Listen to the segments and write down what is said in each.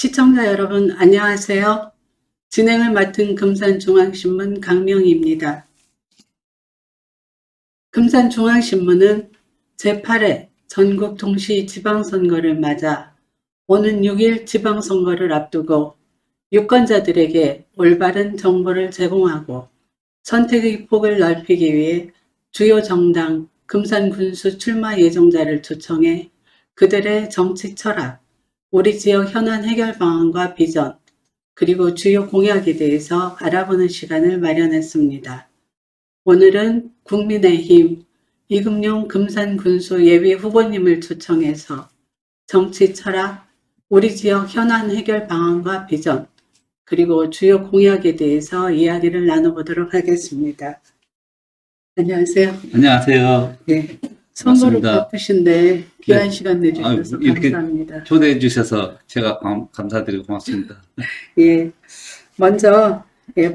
시청자 여러분 안녕하세요. 진행을 맡은 금산중앙신문 강명희입니다. 금산중앙신문은 제8회 전국 동시 지방선거를 맞아 오는 6일 지방선거를 앞두고 유권자들에게 올바른 정보를 제공하고 선택의 폭을 넓히기 위해 주요 정당 금산군수 출마 예정자를 초청해 그들의 정치 철학, 우리 지역 현안 해결 방안과 비전, 그리고 주요 공약에 대해서 알아보는 시간을 마련했습니다. 오늘은 국민의힘 이금용 금산군수 예비 후보님을 초청해서 정치 철학, 우리 지역 현안 해결 방안과 비전, 그리고 주요 공약에 대해서 이야기를 나눠보도록 하겠습니다. 안녕하세요. 안녕하세요. 네, 선거로 반갑습니다. 바쁘신데 귀한 네. 시간 내주셔서 이렇게 감사합니다. 초대해 주셔서 제가 감사드리고 고맙습니다. 예, 먼저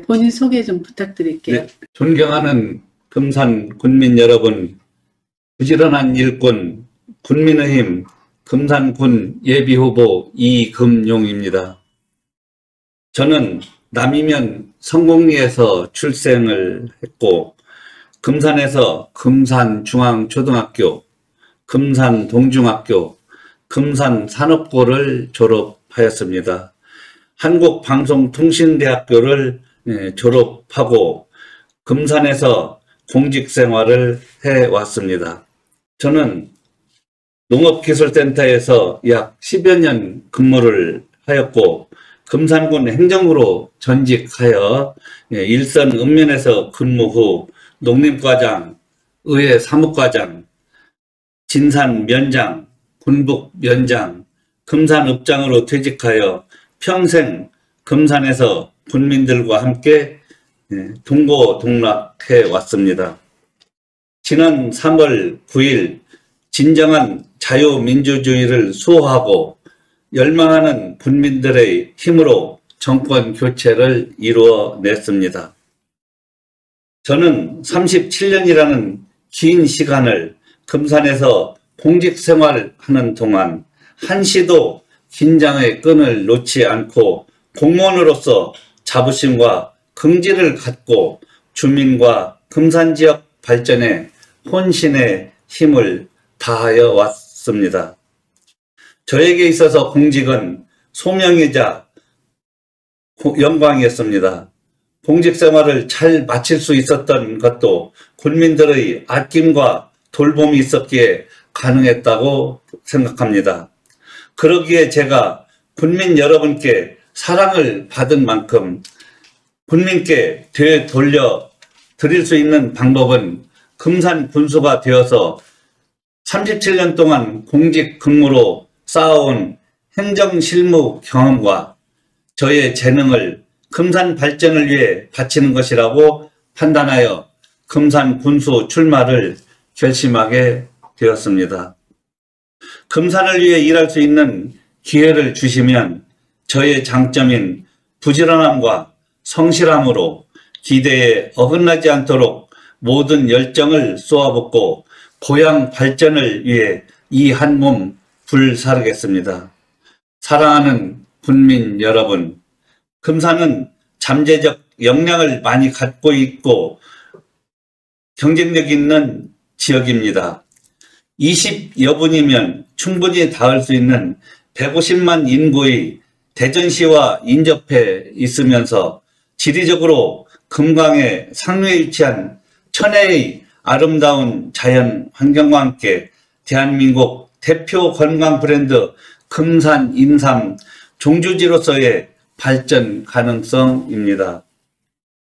본인 소개 좀 부탁드릴게요. 네, 존경하는 금산 군민 여러분, 부지런한 일꾼 국민의힘 금산군 예비후보 이금용입니다. 저는 남이면 성공리에서 출생을 했고 금산에서 금산중앙초등학교, 금산동중학교, 금산산업고를 졸업하였습니다. 한국방송통신대학교를 졸업하고 금산에서 공직생활을 해왔습니다. 저는 농업기술센터에서 약 10여 년 근무를 하였고 금산군 행정으로 전직하여 일선 읍면에서 근무 후 농림과장, 의회 사무과장, 진산면장, 군북면장, 금산읍장으로 퇴직하여 평생 금산에서 군민들과 함께 동고동락해 왔습니다. 지난 3월 9일 진정한 자유민주주의를 수호하고 열망하는 군민들의 힘으로 정권 교체를 이루어냈습니다. 저는 37년이라는 긴 시간을 금산에서 공직생활하는 동안 한시도 긴장의 끈을 놓지 않고 공무원으로서 자부심과 긍지를 갖고 주민과 금산지역 발전에 혼신의 힘을 다하여 왔습니다. 저에게 있어서 공직은 소명이자 영광이었습니다. 공직생활을 잘 마칠 수 있었던 것도 군민들의 아낌과 돌봄이 있었기에 가능했다고 생각합니다. 그러기에 제가 군민 여러분께 사랑을 받은 만큼 군민께 되돌려 드릴 수 있는 방법은 금산 군수가 되어서 37년 동안 공직 근무로 쌓아온 행정실무 경험과 저의 재능을 금산 발전을 위해 바치는 것이라고 판단하여 금산 군수 출마를 결심하게 되었습니다. 금산을 위해 일할 수 있는 기회를 주시면 저의 장점인 부지런함과 성실함으로 기대에 어긋나지 않도록 모든 열정을 쏘아붓고 고향 발전을 위해 이 한 몸 불사르겠습니다. 사랑하는 군민 여러분, 금산은 잠재적 역량을 많이 갖고 있고 경쟁력 있는 지역입니다. 20여 분이면 충분히 닿을 수 있는 150만 인구의 대전시와 인접해 있으면서 지리적으로 금강의 상류에 위치한 천혜의 아름다운 자연 환경과 함께 대한민국 대표 관광 브랜드 금산 인삼 종주지로서의 발전 가능성입니다.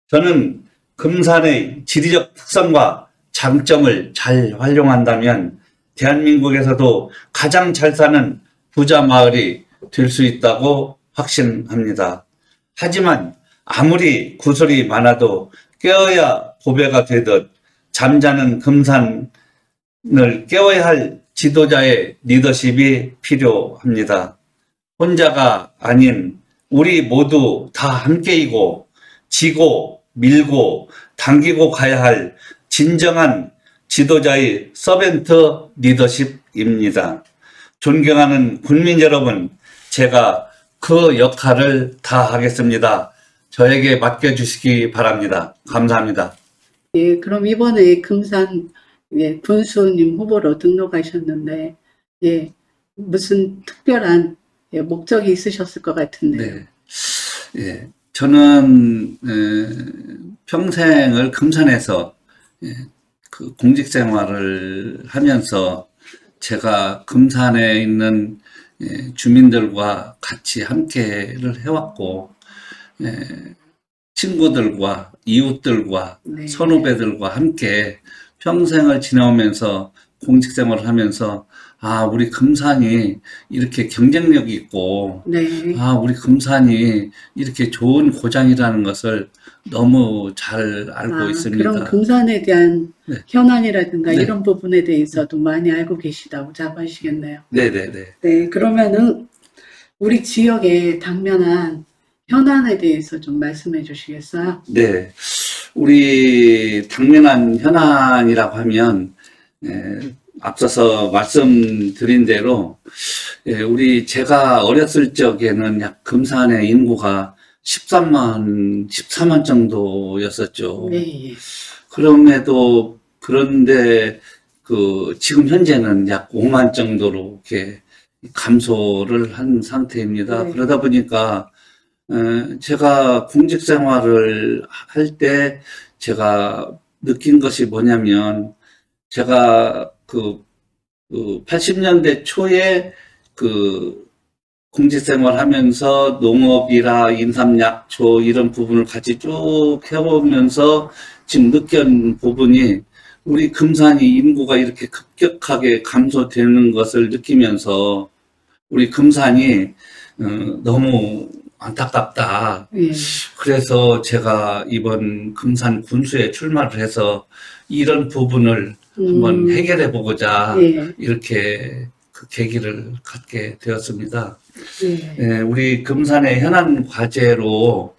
저는 금산의 지리적 특성과 장점을 잘 활용한다면 대한민국에서도 가장 잘 사는 부자 마을이 될 수 있다고 확신합니다. 하지만 아무리 구설이 많아도 깨어야 보배가 되듯 잠자는 금산을 깨워야 할 지도자의 리더십이 필요합니다. 혼자가 아닌 우리 모두 다 함께이고 지고 밀고 당기고 가야 할 진정한 지도자의 서벤트 리더십입니다. 존경하는 국민 여러분, 제가 그 역할을 다 하겠습니다. 저에게 맡겨주시기 바랍니다. 감사합니다. 예, 그럼 이번에 금산 예, 군수님 후보로 등록하셨는데 예, 무슨 특별한 예, 목적이 있으셨을 것 같은데요. 네. 예, 저는 평생을 금산에서 그 공직 생활을 하면서 제가 금산에 있는 주민들과 같이 함께를 해왔고 친구들과 이웃들과 네. 선후배들과 함께 평생을 지내오면서 공직 생활을 하면서 아, 우리 금산이 이렇게 경쟁력이 있고 네. 아, 우리 금산이 이렇게 좋은 고장이라는 것을 너무 잘 알고 있습니다. 그럼 금산에 대한 네. 현안이라든가 네. 이런 부분에 대해서도 많이 알고 계시다고 자부하시겠네요. 네네네. 네, 그러면은 우리 지역에 당면한 현안에 대해서 좀 말씀해 주시겠어요? 네. 우리 당면한 현안이라고 하면 앞서서 말씀드린 대로 제가 어렸을 적에는 약 금산의 인구가 14만 정도였었죠. 네. 그런데 지금 현재는 약 5만 정도로 이렇게 감소를 한 상태입니다. 네. 그러다 보니까 제가 공직 생활을 할 때 제가 느낀 것이 뭐냐면 제가 80년대 초에 공직 생활하면서 농업이라 인삼약초 이런 부분을 같이 쭉 해보면서 지금 느낀 부분이 우리 금산이 인구가 이렇게 급격하게 감소되는 것을 느끼면서 우리 금산이 너무 안타깝다. 예. 그래서 제가 이번 금산 군수에 출마를 해서 이런 부분을 한번 해결해 보고자 예. 이렇게 그 계기를 갖게 되었습니다. 예. 우리 금산의 현안 과제로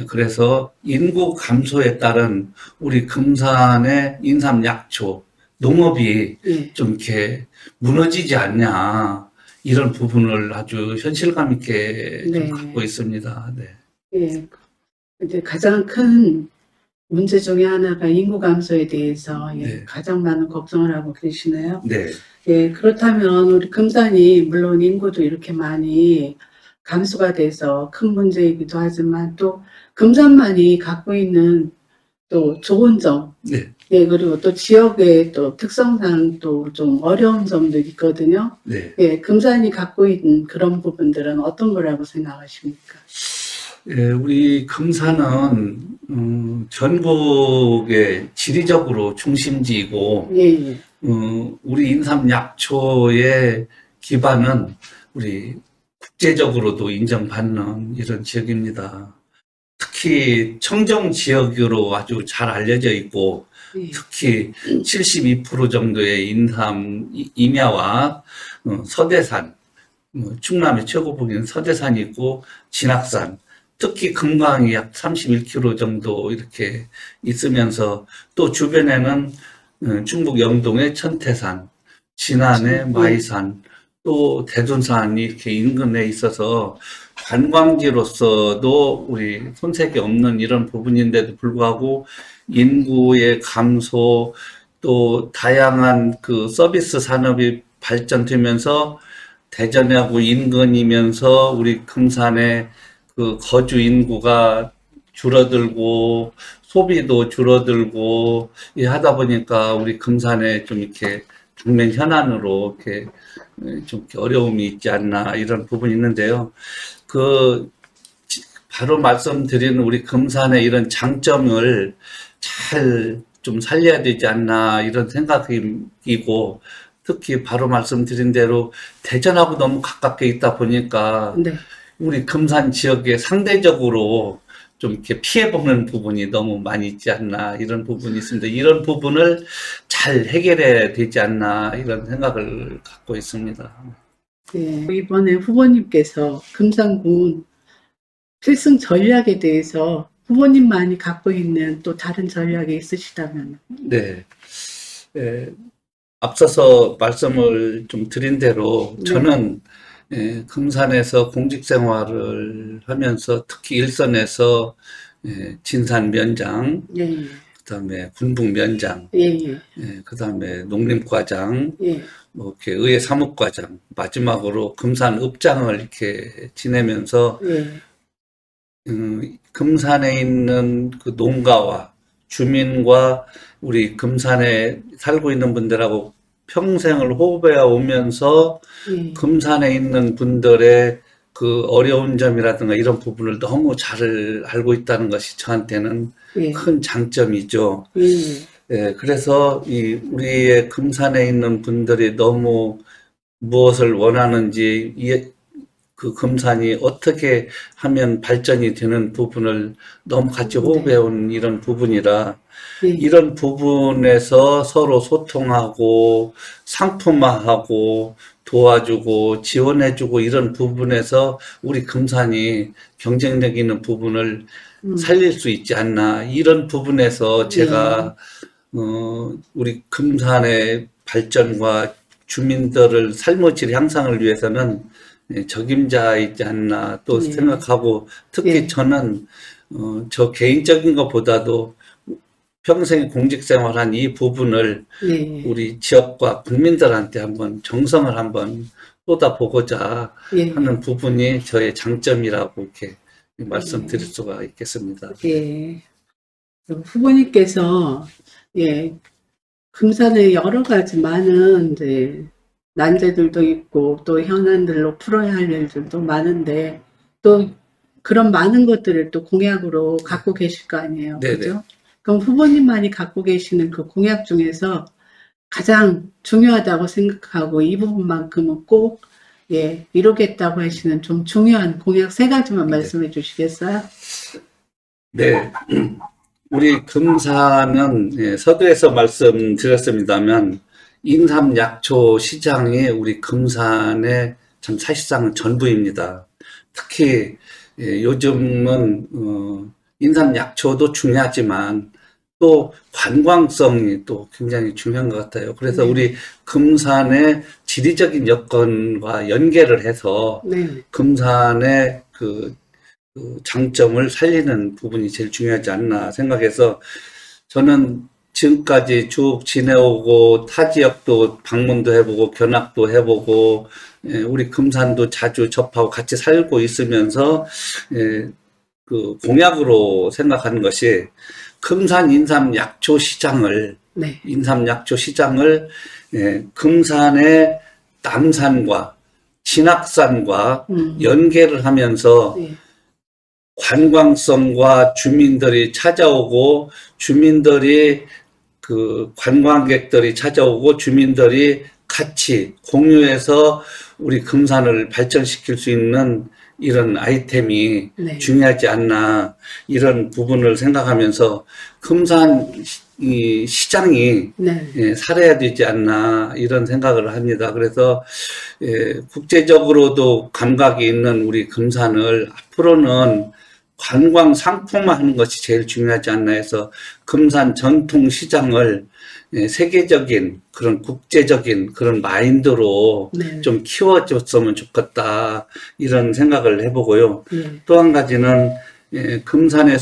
그래서 인구 감소에 따른 우리 금산의 인삼 약초 농업이 예. 좀 이렇게 무너지지 않냐 이런 부분을 아주 현실감 있게 좀 네. 갖고 있습니다. 네. 예. 이제 가장 큰 문제 중에 하나가 인구 감소에 대해서 예, 네. 가장 많은 걱정을 하고 계시네요. 네. 예, 그렇다면 우리 금산이 물론 인구도 이렇게 많이 감소가 돼서 큰 문제이기도 하지만 또 금산만이 갖고 있는 또 좋은 점, 네. 예, 그리고 또 지역의 또 특성상 또 좀 어려운 점도 있거든요. 네. 예, 금산이 갖고 있는 그런 부분들은 어떤 거라고 생각하십니까? 예, 우리 금산은 전국의 지리적으로 중심지이고 예, 예. 우리 인삼 약초의 기반은 우리 국제적으로도 인정받는 이런 지역입니다. 특히 청정 지역으로 아주 잘 알려져 있고 예. 특히 72% 정도의 인삼 임야와 서대산, 충남의 최고봉인 서대산이 있고 진학산, 특히 금강이 약 31km 정도 이렇게 있으면서 또 주변에는 충북 영동의 천태산, 진안의 마이산, 또 대둔산이 이렇게 인근에 있어서 관광지로서도 우리 손색이 없는 이런 부분인데도 불구하고 인구의 감소 또 다양한 그 서비스 산업이 발전되면서 대전하고 인근이면서 우리 금산의 그 거주 인구가 줄어들고 소비도 줄어들고 하다 보니까 우리 금산에 좀 이렇게 당면 현안으로 이렇게 좀 어려움이 있지 않나 이런 부분이 있는데요. 바로 말씀드린 우리 금산의 이런 장점을 잘 좀 살려야 되지 않나 이런 생각이고 특히 바로 말씀드린 대로 대전하고 너무 가깝게 있다 보니까 네. 우리 금산 지역에 상대적으로 좀 이렇게 피해보는 부분이 너무 많이 있지 않나 이런 부분이 있습니다. 이런 부분을 잘 해결해야 되지 않나 이런 생각을 갖고 있습니다. 네. 이번에 후보님께서 금산군 필승 전략에 대해서 후보님만이 갖고 있는 또 다른 전략이 있으시다면? 네. 앞서서 말씀을 좀 드린 대로 저는 금산에서 공직 생활을 하면서 특히 일선에서 진산면장, 예, 예, 그다음에 군북면장, 예, 예, 그다음에 농림과장, 예, 뭐 이렇게 의회 사무과장, 마지막으로 금산 읍장을 이렇게 지내면서 예, 금산에 있는 그 농가와 주민과 우리 금산에 살고 있는 분들하고 평생을 호흡해 오면서 예, 금산에 있는 분들의 그 어려운 점이라든가 이런 부분을 너무 잘 알고 있다는 것이 저한테는 예, 큰 장점이죠. 예, 그래서 우리의 금산에 있는 분들이 너무 무엇을 원하는지, 그 금산이 어떻게 하면 발전이 되는 부분을 너무 같이 호흡해 네, 온 이런 부분이라, 예, 이런 부분에서 서로 소통하고 상품화하고 도와주고 지원해주고 이런 부분에서 우리 금산이 경쟁력 있는 부분을 살릴 수 있지 않나. 이런 부분에서 예, 제가 우리 금산의 발전과 주민들을 삶의 질 향상을 위해서는 적임자이지 않나 또 예, 생각하고, 특히 예, 저는 저 개인적인 것보다도 평생 공직 생활한 이 부분을 예, 우리 지역과 국민들한테 한번 정성을 한번 쏟아보고자 예, 하는 예, 부분이 저의 장점이라고 이렇게 말씀드릴 예, 수가 있겠습니다. 예. 후보님께서 예, 금산에 여러 가지 많은 이제 난제들도 있고 또 현안들로 풀어야 할 일들도 많은데 또 그런 많은 것들을 또 공약으로 갖고 계실 거 아니에요. 네네. 그죠? 그럼 후보님만이 갖고 계시는 그 공약 중에서 가장 중요하다고 생각하고 이 부분만큼은 꼭 예, 이루겠다고 하시는 좀 중요한 공약 3가지만 말씀해 주시겠어요? 네. 우리 금산은 서두에서 말씀드렸습니다만 인삼약초 시장이 우리 금산의 참 사실상 전부입니다. 특히 요즘은 인삼약초도 중요하지만 또 관광성이 또 굉장히 중요한 것 같아요. 그래서 네, 우리 금산의 지리적인 여건과 연계를 해서 네, 금산의 그 장점을 살리는 부분이 제일 중요하지 않나 생각해서, 저는 지금까지 쭉 지내오고 타 지역도 방문도 해보고 견학도 해보고 우리 금산도 자주 접하고 같이 살고 있으면서 그 공약으로 생각하는 것이 금산 인삼약초 시장을 네, 금산의 남산과 진학산과 음, 연계를 하면서 네, 관광성과 주민들이 찾아오고 그 관광객들이 찾아오고 주민들이 같이 공유해서 우리 금산을 발전시킬 수 있는 이런 아이템이 네, 중요하지 않나, 이런 부분을 생각하면서 금산 이 시장이 네, 살아야 되지 않나 이런 생각을 합니다. 그래서 국제적으로도 감각이 있는 우리 금산을 앞으로는 관광 상품화하는 것이 제일 중요하지 않나 해서 금산 전통 시장을 세계적인 그런 국제적인 그런 마인드로 네, 좀 키워줬으면 좋겠다 이런 생각을 해보고요. 예, 또 한 가지는 금산의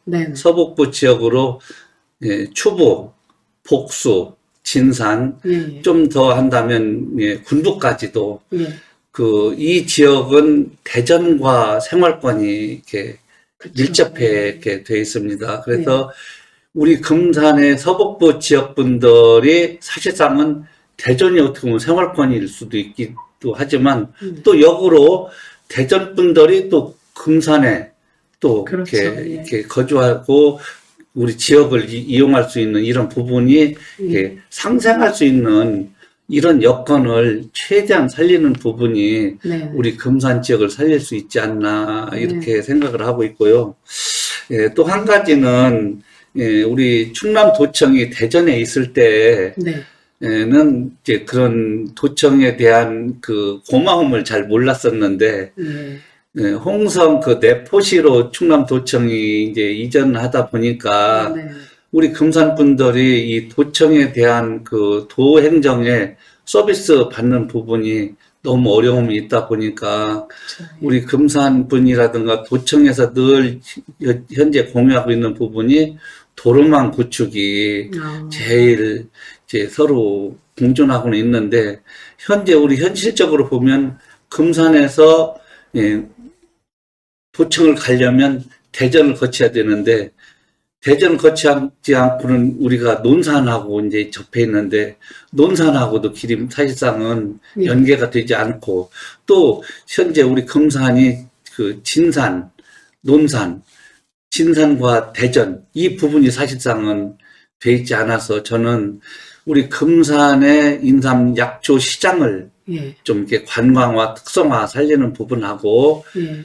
네, 서북부 지역으로 추부, 복수, 진산, 예, 좀 더 한다면 군부까지도, 예, 이 지역은 대전과 생활권이 이렇게 그쵸, 밀접해 이렇게 돼 있습니다. 예, 그래서 우리 금산의 서북부 지역 분들이 사실상은 대전이 어떻게 보면 생활권일 수도 있기도 하지만 또 역으로 대전 분들이 또 금산에 또 그렇죠, 예, 이렇게 거주하고 우리 지역을 이용할 수 있는 이런 부분이 이렇게 상생할 수 있는 이런 여건을 최대한 살리는 부분이 네, 우리 금산 지역을 살릴 수 있지 않나 이렇게 생각을 하고 있고요. 또 한 가지는 우리 충남도청이 대전에 있을 네, 때는 이제 그런 도청에 대한 그 고마움을 잘 몰랐었는데, 홍성 그 내포시로 충남도청이 이제 이전하다 보니까 네, 우리 금산 분들이 이 도청에 대한 그 도행정에 서비스 받는 부분이 너무 어려움이 있다 보니까 그쵸. 예. 우리 금산군이라든가 도청에서 늘 현재 공유하고 있는 부분이 도로망 구축이 제일 이제 서로 공존하고는 있는데, 현재 우리 현실적으로 보면 금산에서 예, 도청을 가려면 대전을 거쳐야 되는데, 대전을 거치지 않고는 우리가 논산하고 이제 접해 있는데, 논산하고도 길이 사실상은 예. 연계가 되지 않고, 또 현재 우리 금산이 그 진산, 논산, 진산과 대전 이 부분이 사실상은 돼 있지 않아서, 저는 우리 금산의 인삼 약초 시장을 예. 좀 이렇게 관광화, 특성화 살리는 부분하고, 예.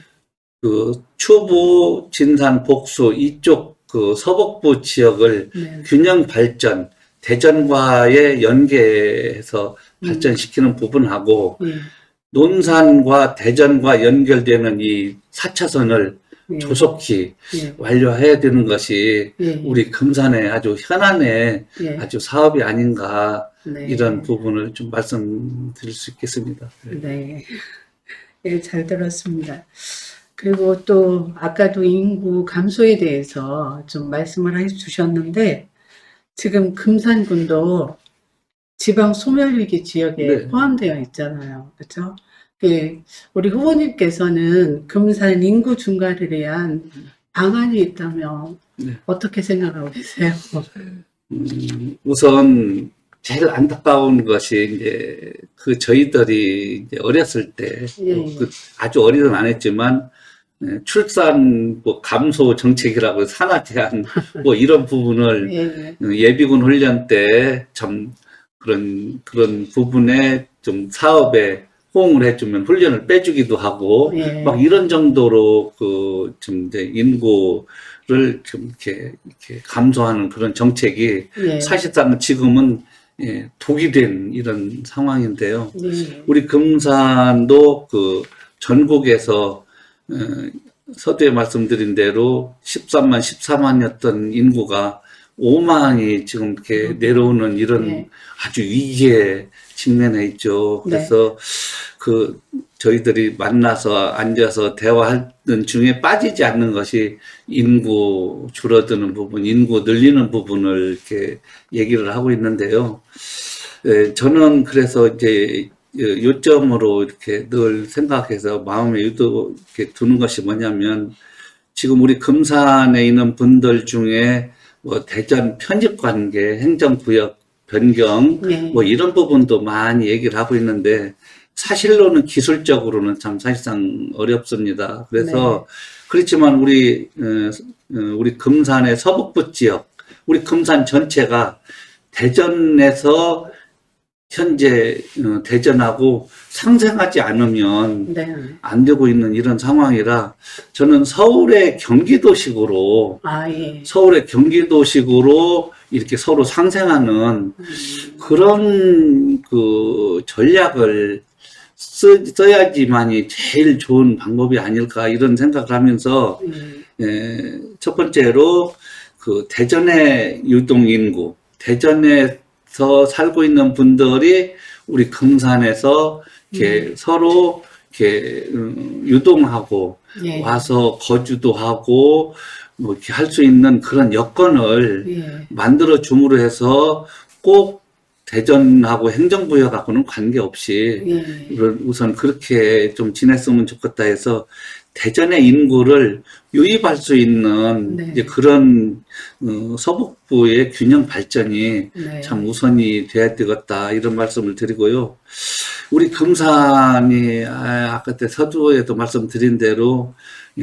그 추부, 진산, 복수 이쪽 그 서북부 지역을 네. 균형 발전, 대전과의 연계해서 발전시키는 부분하고, 예. 논산과 대전과 연결되는 이 4차선을 예. 조속히 예. 완료해야 되는 것이 예. 우리 금산의 아주 현안의 예. 아주 사업이 아닌가, 네. 이런 부분을 좀 말씀드릴 수 있겠습니다. 네. 예, 잘 들었습니다. 그리고 또 아까도 인구 감소에 대해서 좀 말씀을 해주셨는데, 지금 금산군도 지방 소멸위기 지역에 네. 포함되어 있잖아요. 그렇죠? 예, 우리 후보님께서는 금산 인구 중과를 위한 방안이 있다면 네. 어떻게 생각하고 계세요? 우선 제일 안타까운 것이 이제 그 저희들이 이제 어렸을 때, 예. 그 아주 어리든 안 했지만 출산 뭐 감소 정책이라고 산하 제한 뭐 이런 부분을 예. 예비군 훈련 때 참 그런 부분에 좀 사업에 호응을 해주면 훈련을 빼주기도 하고, 예. 막 이런 정도로 그 좀 이제 인구를 좀 이렇게 감소하는 그런 정책이 예. 사실상 지금은 예, 독이 된 이런 상황인데요. 예. 우리 금산도 그 전국에서 서두에 말씀드린 대로 13만, 14만이었던 인구가 5만이 지금 이렇게 내려오는 이런 네. 아주 위기에 직면해 있죠. 그래서 그 저희들이 만나서 앉아서 대화하는 중에 빠지지 않는 것이 인구 줄어드는 부분, 인구 늘리는 부분을 이렇게 얘기를 하고 있는데요. 저는 그래서 이제 요점으로 이렇게 늘 생각해서 마음에 이렇게 두는 것이 뭐냐면, 지금 우리 금산에 있는 분들 중에 뭐 대전 편집관계, 행정구역 변경, 네. 뭐 이런 부분도 많이 얘기를 하고 있는데, 사실로는 기술적으로는 참 사실상 어렵습니다. 그래서 그렇지만 우리 금산의 서북부 지역, 우리 금산 전체가 대전에서 현재 대전하고 상생하지 않으면 네. 안 되고 있는 이런 상황이라, 저는 서울의 경기도식으로 예. 서울의 경기도식으로 이렇게 서로 상생하는 그런 그 전략을 써야지만이 제일 좋은 방법이 아닐까, 이런 생각을 하면서, 첫 번째로 그 대전의 유동 인구, 대전에서 살고 있는 분들이 우리 금산에서 이렇게 서로 이렇게 유동하고 예. 와서 거주도 하고 뭐 이렇게 할 수 있는 그런 여건을 예. 만들어 줌으로 해서, 꼭 대전하고 행정구역하고는 관계없이 예. 우선 그렇게 좀 지냈으면 좋겠다 해서, 대전의 인구를 유입할 수 있는 네. 이제 그런 서북부의 균형 발전이 네. 참 우선이 돼야 되겠다, 이런 말씀을 드리고요. 우리 금산이 아까 때 서두에도 말씀드린 대로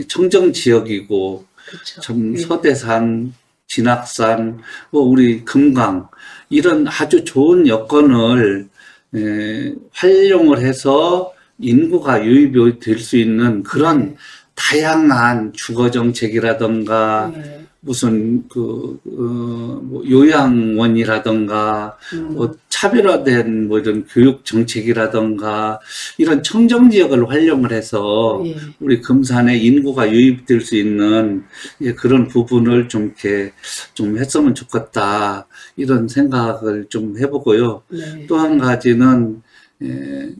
청정 지역이고, 그쵸. 참 예. 서대산, 진학산, 뭐 우리 금강, 이런 아주 좋은 여건을 활용을 해서 인구가 유입이 될 수 있는 그런 다양한 주거 정책이라든가, 예. 무슨 뭐 요양원이라든가, 뭐 차별화된 뭐 이런 교육 정책이라든가, 이런 청정 지역을 활용을 해서 예. 우리 금산에 인구가 유입될 수 있는 그런 부분을 좀 이렇게 좀 했으면 좋겠다, 이런 생각을 좀 해보고요. 네. 또 한 가지는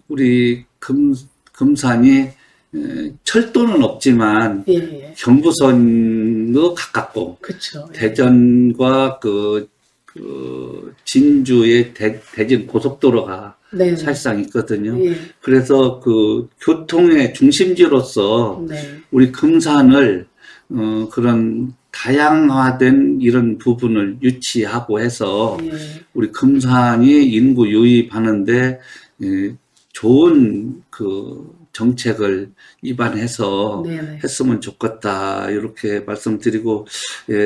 우리 금산이 철도는 없지만 예, 예. 경부선도 가깝고 그쵸. 예. 대전과 진주의 대진 고속도로가 네. 사실상 있거든요. 예. 그래서 그 교통의 중심지로서 네. 우리 금산을 그런 다양화된 이런 부분을 유치하고 해서 예. 우리 금산이 인구 유입하는데 좋은 그 정책을 입안해서 네네. 했으면 좋겠다 이렇게 말씀드리고,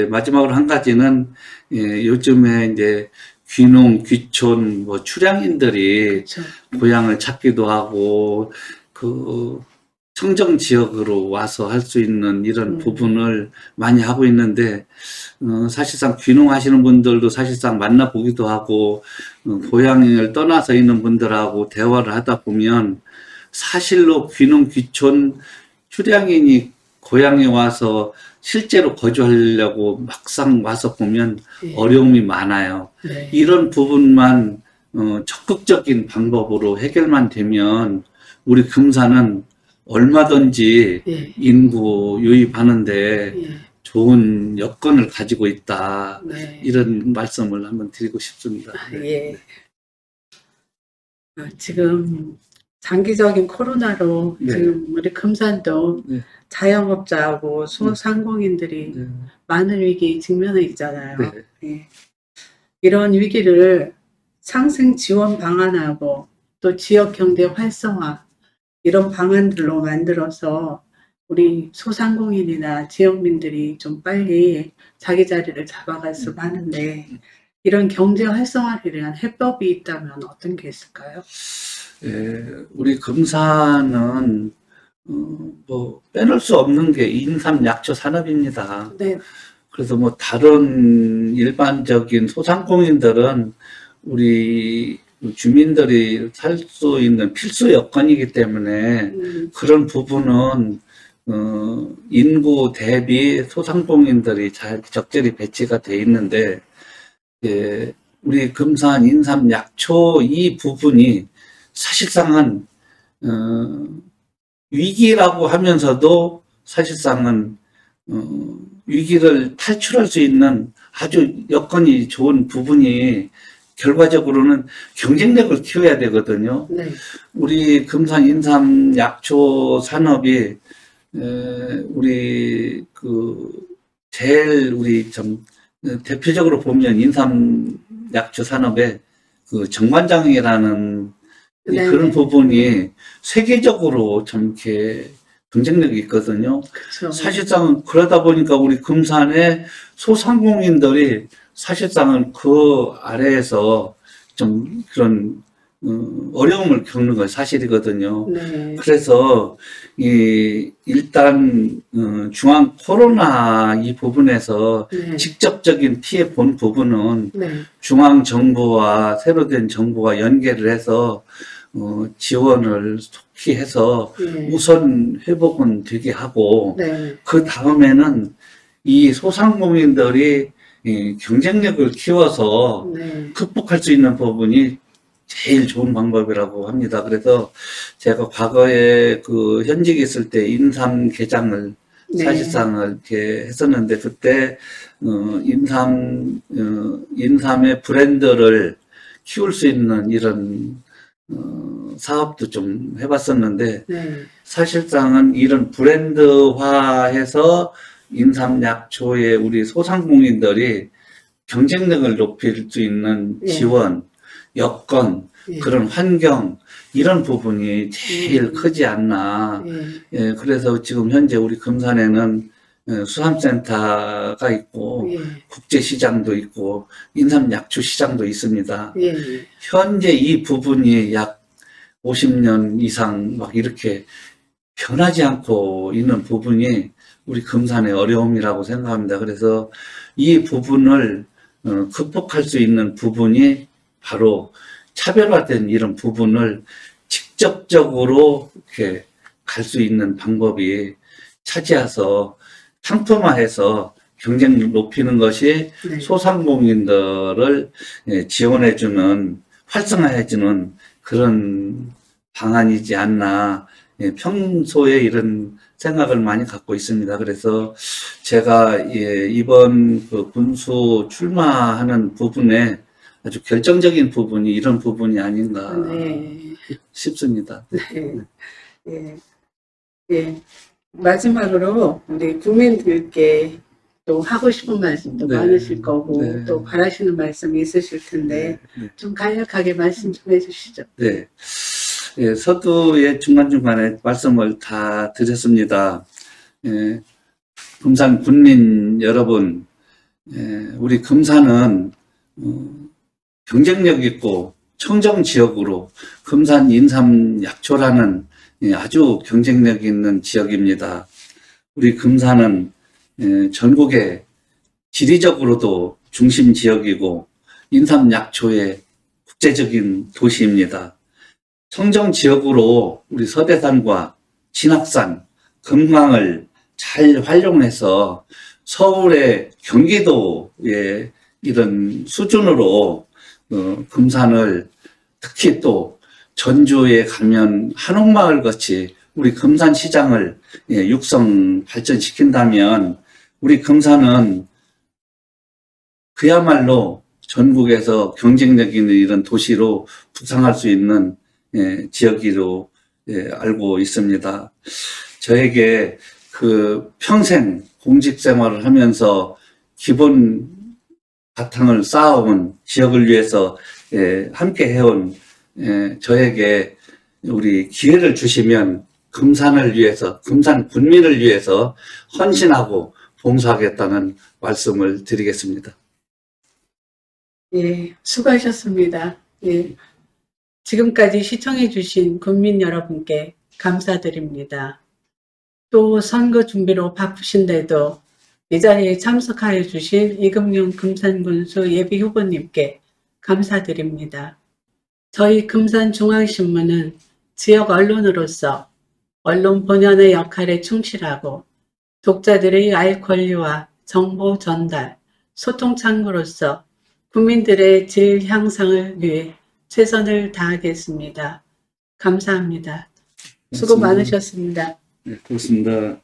마지막으로 한 가지는 요즘에 이제 귀농, 귀촌, 뭐 출향인들이 그쵸. 고향을 찾기도 하고 그 청정 지역으로 와서 할 수 있는 이런 부분을 많이 하고 있는데, 사실상 귀농하시는 분들도 사실상 만나보기도 하고, 고향을 떠나서 있는 분들하고 대화를 하다 보면, 사실로 귀농, 귀촌, 출향인이 고향에 와서 실제로 거주하려고 막상 와서 보면 예. 어려움이 많아요. 네. 이런 부분만 적극적인 방법으로 해결만 되면 우리 금산은 얼마든지 예. 인구 유입하는데 예. 좋은 여건을 가지고 있다. 네. 이런 말씀을 한번 드리고 싶습니다. 예. 지금 장기적인 코로나로 네. 지금 우리 금산도 네. 자영업자하고 소상공인들이 네. 많은 위기에 직면해 있잖아요. 네. 예. 이런 위기를 상생 지원 방안하고 또 지역 경제 활성화 이런 방안들로 만들어서 우리 소상공인이나 지역민들이 좀 빨리 자기 자리를 잡아갔으면 하는데, 이런 경제 활성화를 위한 해법이 있다면 어떤 게 있을까요? 우리 금산은 뭐 빼놓을 수 없는 게 인삼 약초 산업입니다. 네. 그래서 뭐 다른 일반적인 소상공인들은 우리 주민들이 살 수 있는 필수 여건이기 때문에 그런 부분은 인구 대비 소상공인들이 잘 적절히 배치가 돼 있는데, 우리 금산 인삼 약초 이 부분이 사실상은 위기라고 하면서도 사실상은 위기를 탈출할 수 있는 아주 여건이 좋은 부분이 결과적으로는 경쟁력을 키워야 되거든요. 네. 우리 금산 인삼 약초 산업이 우리 제일 우리 좀 대표적으로 보면 인삼 약초 산업의 정관장이라는 네. 그런 부분이 세계적으로 좀 이렇게 경쟁력이 있거든요. 그쵸. 사실상 그러다 보니까 우리 금산의 소상공인들이 사실상은 그 아래에서 좀 그런 어려움을 겪는 건 사실이거든요. 네. 그래서 일단 중앙 코로나 이 부분에서 네. 직접적인 피해 본 부분은 네. 중앙 정부와 새로 된 정부가 연계를 해서 지원을 속히 해서 네. 우선 회복은 되게 하고, 네. 그 다음에는 이 소상공인들이 이 경쟁력을 키워서 네. 극복할 수 있는 부분이 제일 좋은 방법이라고 합니다. 그래서 제가 과거에 현직에 있을 때 인삼 게장을 네. 사실상 이렇게 했었는데, 그때 인삼의 브랜드를 키울 수 있는 이런 사업도 좀 해봤었는데, 네. 사실상은 이런 브랜드화해서 인삼 약초에 우리 소상공인들이 경쟁력을 높일 수 있는 예. 지원, 여건, 예. 그런 환경, 이런 부분이 제일 크지 않나. 예. 그래서 지금 현재 우리 금산에는 수산센터가 있고, 예. 국제시장도 있고, 인삼 약초 시장도 있습니다. 예. 현재 이 부분이 약 50년 이상 막 이렇게 변하지 않고 있는 부분이 우리 금산의 어려움이라고 생각합니다. 그래서 이 부분을 극복할 수 있는 부분이 바로 차별화된 이런 부분을 직접적으로 이렇게 갈 수 있는 방법이 차지해서 상품화해서 경쟁력 높이는 것이 네. 소상공인들을 지원해주는, 활성화해주는 그런 방안이지 않나. 예, 평소에 이런 생각을 많이 갖고 있습니다. 그래서 제가 예, 이번 그 군수 출마하는 부분에 아주 결정적인 부분이 이런 부분이 아닌가 네. 싶습니다. 네. 예. 예. 마지막으로 우리 국민들께 또 하고 싶은 말씀도 네. 많으실 거고 네. 또 바라시는 말씀이 있으실 텐데 네. 좀 간략하게 말씀 좀 해주시죠. 네. 예, 서두에 중간중간에 말씀을 다 드렸습니다. 예, 금산 군민 여러분, 예, 우리 금산은 경쟁력 있고 청정 지역으로 금산 인삼 약초라는 예, 아주 경쟁력 있는 지역입니다. 우리 금산은 예, 전국에 지리적으로도 중심 지역이고 인삼 약초의 국제적인 도시입니다. 청정 지역으로 우리 서대산과 진학산, 금강을 잘 활용해서 서울의 경기도의 이런 수준으로 금산을 특히 또 전주에 가면 한옥마을 같이 우리 금산시장을 육성 발전시킨다면 우리 금산은 그야말로 전국에서 경쟁력 있는 이런 도시로 부상할 수 있는 지역으로 알고 있습니다. 저에게 그 평생 공직 생활을 하면서 기본 바탕을 쌓아온 지역을 위해서 함께 해온 저에게 우리 기회를 주시면 금산을 위해서, 금산 군민을 위해서 헌신하고 봉사하겠다는 말씀을 드리겠습니다. 예, 수고하셨습니다. 예. 지금까지 시청해주신 국민 여러분께 감사드립니다. 또 선거 준비로 바쁘신데도 이 자리에 참석하여 주신 이금용 금산군수 예비후보님께 감사드립니다. 저희 금산중앙신문은 지역 언론으로서 언론 본연의 역할에 충실하고 독자들의 알 권리와 정보 전달, 소통 창구로서 국민들의 질 향상을 위해 최선을 다하겠습니다. 감사합니다. 수고 많으셨습니다. 네, 고맙습니다.